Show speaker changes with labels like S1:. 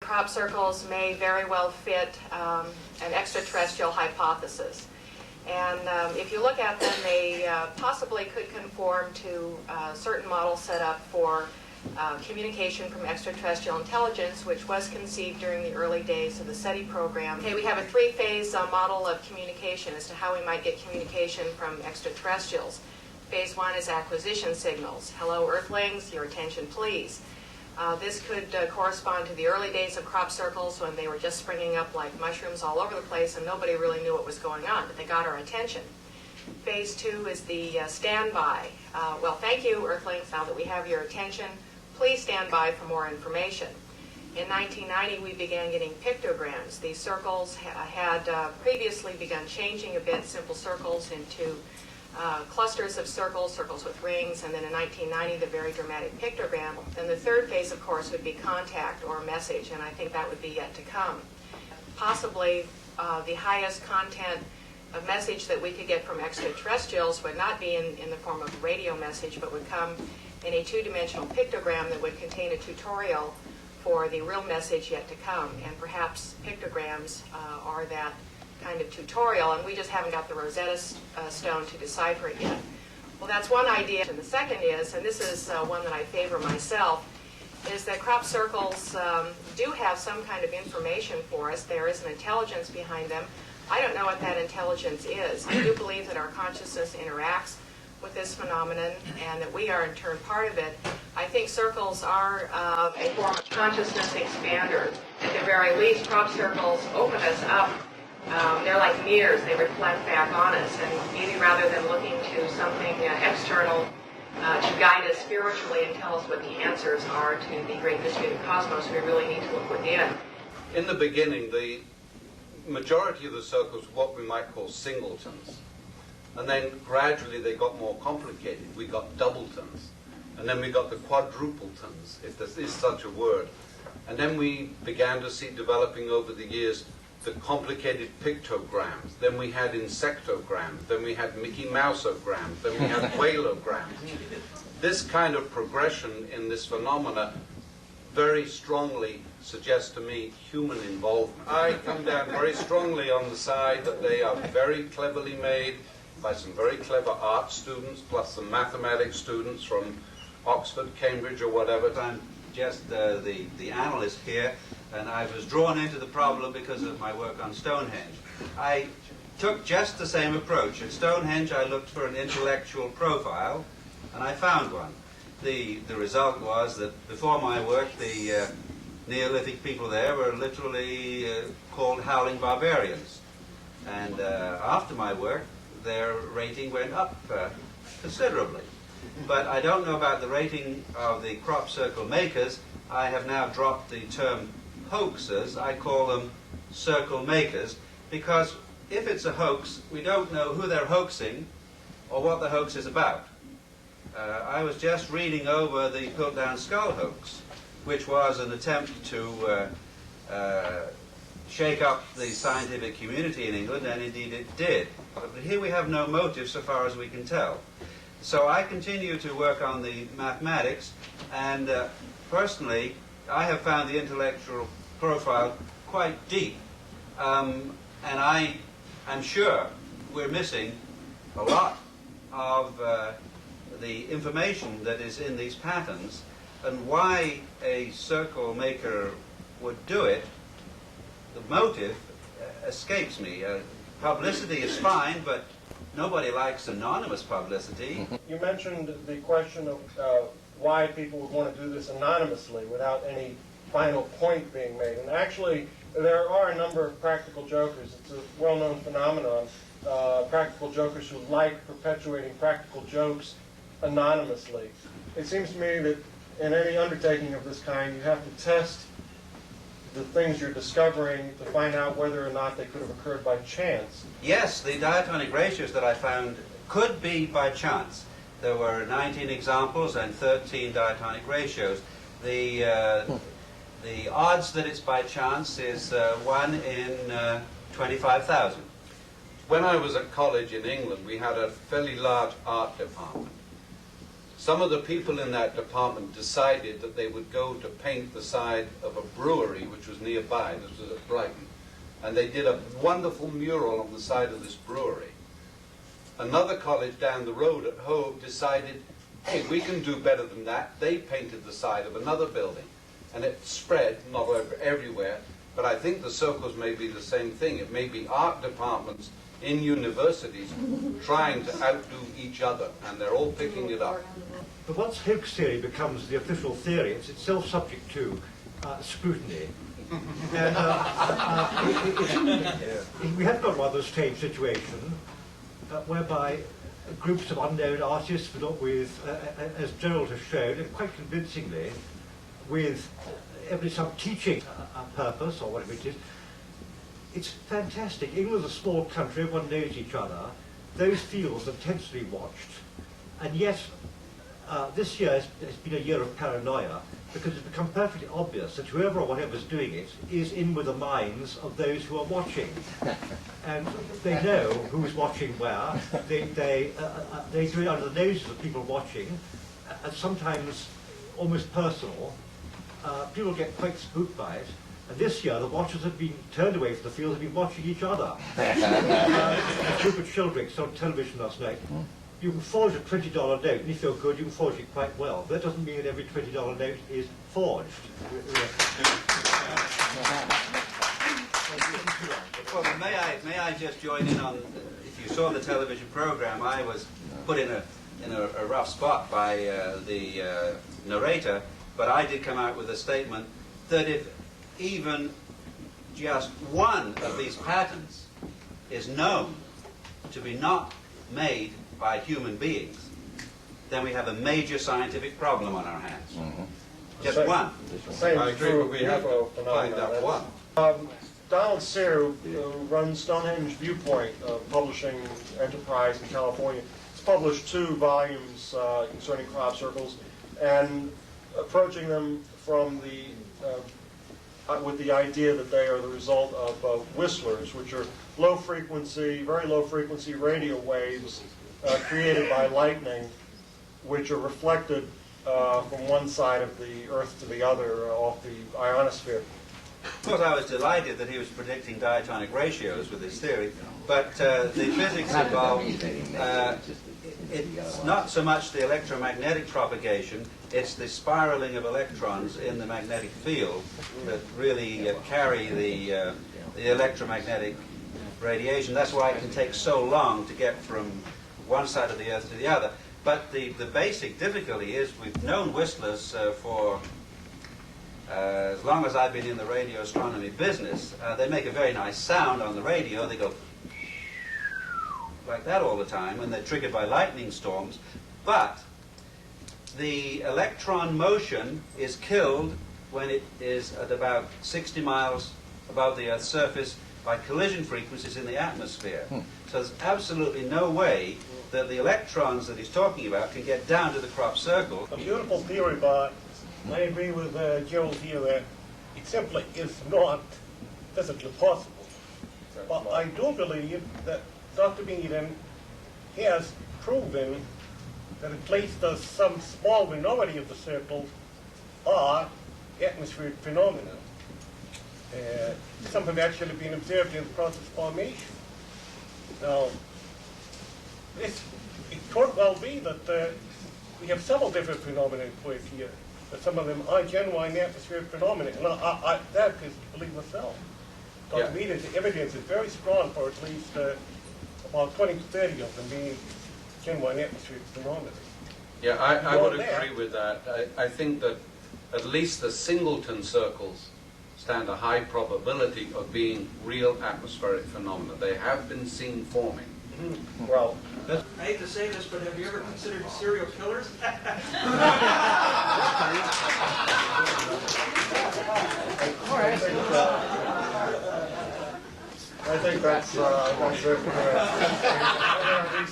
S1: Crop circles may very well fit an extraterrestrial hypothesis. And if you look at them, they possibly could conform to certain models set up for communication from extraterrestrial intelligence, which was conceived during the early days of the SETI program. Okay, we have a three-phase model of communication as to how we might get communication from extraterrestrials. Phase one is acquisition signals. Hello, Earthlings, your attention please. This could correspond to the early days of crop circles when they were just springing up like mushrooms all over the place and nobody really knew what was going on, but they got our attention. Phase two is the standby. Well, thank you, Earthlings, now that we have your attention, please stand by for more information. In 1990, we began getting pictograms. These circles had previously begun changing a bit, simple circles into clusters of circles, circles with rings, and then in 1990, the very dramatic pictogram. Then the third phase, of course, would be contact or message, and I think that would be yet to come. Possibly the highest content of message that we could get from extraterrestrials would not be in the form of a radio message, but would come in a two-dimensional pictogram that would contain a tutorial for the real message yet to come, and perhaps pictograms are that kind of tutorial, and we just haven't got the Rosetta Stone to decipher it yet. Well, that's one idea. And the second is, and this is one that I favor myself, is that crop circles do have some kind of information for us. There is an intelligence behind them. I don't know what that intelligence is. I do believe that our consciousness interacts with this phenomenon and that we are in turn part of it. I think circles are a form of consciousness expander. At the very least, crop circles open us up. They're like mirrors. They reflect back on us, and maybe rather than looking to something external to guide us spiritually and tell us what the answers are to the great mystery of the cosmos, we really need to look within.
S2: In the beginning, the majority of the circles were what we might call singletons, and then gradually they got more complicated. We got doubletons, and then we got the quadrupletons, if there is such a word, and then we began to see developing over the years the complicated pictograms, then we had insectograms, then we had Mickey Mouseograms, then we had whalograms. This kind of progression in this phenomena very strongly suggests to me human involvement. I come down very strongly on the side that they are very cleverly made by some very clever art students, plus some mathematics students from Oxford, Cambridge, or whatever.
S3: I'm just the analyst here, and I was drawn into the problem because of my work on Stonehenge. I took just the same approach. At Stonehenge, I looked for an intellectual profile, and I found one. The result was that before my work, the Neolithic people there were literally called howling barbarians. And after my work, their rating went up considerably. But I don't know about the rating of the crop circle makers. I have now dropped the term hoaxers. I call them circle makers, because if it's a hoax, we don't know who they're hoaxing or what the hoax is about. I was just reading over the Piltdown Skull hoax, which was an attempt to shake up the scientific community in England, and indeed it did. But here we have no motive so far as we can tell. So I continue to work on the mathematics, and personally, I have found the intellectual profile quite deep. And I'm sure we're missing a lot of the information that is in these patterns, and why a circle maker would do it. The motive escapes me. Publicity is fine, but nobody likes anonymous publicity.
S4: You mentioned the question of why people would want to do this anonymously without any final point being made. And actually, there are a number of practical jokers. It's a well-known phenomenon. Practical jokers who like perpetuating practical jokes anonymously. It seems to me that in any undertaking of this kind, you have to test the things you're discovering to find out whether or not they could have occurred by chance.
S3: Yes, the diatonic ratios that I found could be by chance. There were 19 examples and 13 diatonic ratios. The odds that it's by chance is 1 in 25,000.
S2: When I was at college in England, we had a fairly large art department. some of the people in that department decided that they would go to paint the side of a brewery which was nearby. This was at Brighton. And they did a wonderful mural on the side of this brewery. Another college down the road at Hove decided, hey, we can do better than that. They painted the side of another building. And it spread, not everywhere, but I think the circles may be the same thing. It may be art departments in universities trying to outdo each other, and they're all picking it up.
S5: But once hoax theory becomes the official theory, it's itself subject to scrutiny. And we have got a rather strange situation whereby groups of unknown artists, with, as Gerald has shown, and quite convincingly, with some teaching purpose or whatever it is. It's fantastic. England's a small country, everyone knows each other. Those fields are intensely watched. And yet, this year has been a year of paranoia, because it's become perfectly obvious that whoever or whatever is doing it is in with the minds of those who are watching. And they know who's watching where. They do it under the noses of people watching, and sometimes almost personal. People get quite spooked by it. And this year, the watchers have been turned away from the field, have been watching each other. Rupert Sheldrake on television last night. You can forge a $20 note, and if you're good, you can forge it quite well. But that doesn't mean that every $20 note is forged.
S3: Well, may I just join in on, if you saw the television program, I was put in a rough spot by the narrator, but I did come out with a statement that if even just one of these patterns is known to be not made by human beings, then we have a major scientific problem on our hands. Just one.
S4: Same
S2: I
S4: is
S2: agree,
S4: true
S2: but
S4: of
S2: we have to
S4: UFO
S2: find
S4: phenomena.
S2: that one.
S4: Donald Sear, who runs Stonehenge Viewpoint, publishing enterprise in California, has published 2 volumes concerning crop circles, and approaching them from with the idea that they are the result of whistlers, which are very low frequency radio waves created by lightning, which are reflected from one side of the Earth to the other off the ionosphere.
S3: Of course, I was delighted that he was predicting diatonic ratios with his theory, but the physics involved, it's not so much the electromagnetic propagation, it's the spiraling of electrons in the magnetic field that really carry the electromagnetic radiation. That's why it can take so long to get from one side of the Earth to the other. But the basic difficulty is we've known whistlers for as long as I've been in the radio astronomy business. They make a very nice sound on the radio. They go like that all the time, and they're triggered by lightning storms. But the electron motion is killed when it is at about 60 miles above the Earth's surface by collision frequencies in the atmosphere. So there's absolutely no way that the electrons that he's talking about can get down to the crop circle.
S6: A beautiful theory, but I agree with Gerald here that it simply is not physically possible. But I do believe that Dr. Beaton has proven that at least some small minority of the circles are atmospheric phenomena. Some have actually been observed in the process of formation. Now, it could well be that we have several different phenomena in play here, but some of them are genuine atmospheric phenomena, and that is believe myself. Dr. Beaton's evidence is very strong for at least about 20 to 30 of them being genuine atmospheric phenomena.
S2: Yeah, I would agree with that. I think that at least the singleton circles stand a high probability of being real atmospheric phenomena. They have been seen forming.
S4: Well,
S7: I hate to say this, but have you ever considered serial killers?
S4: I think that's it for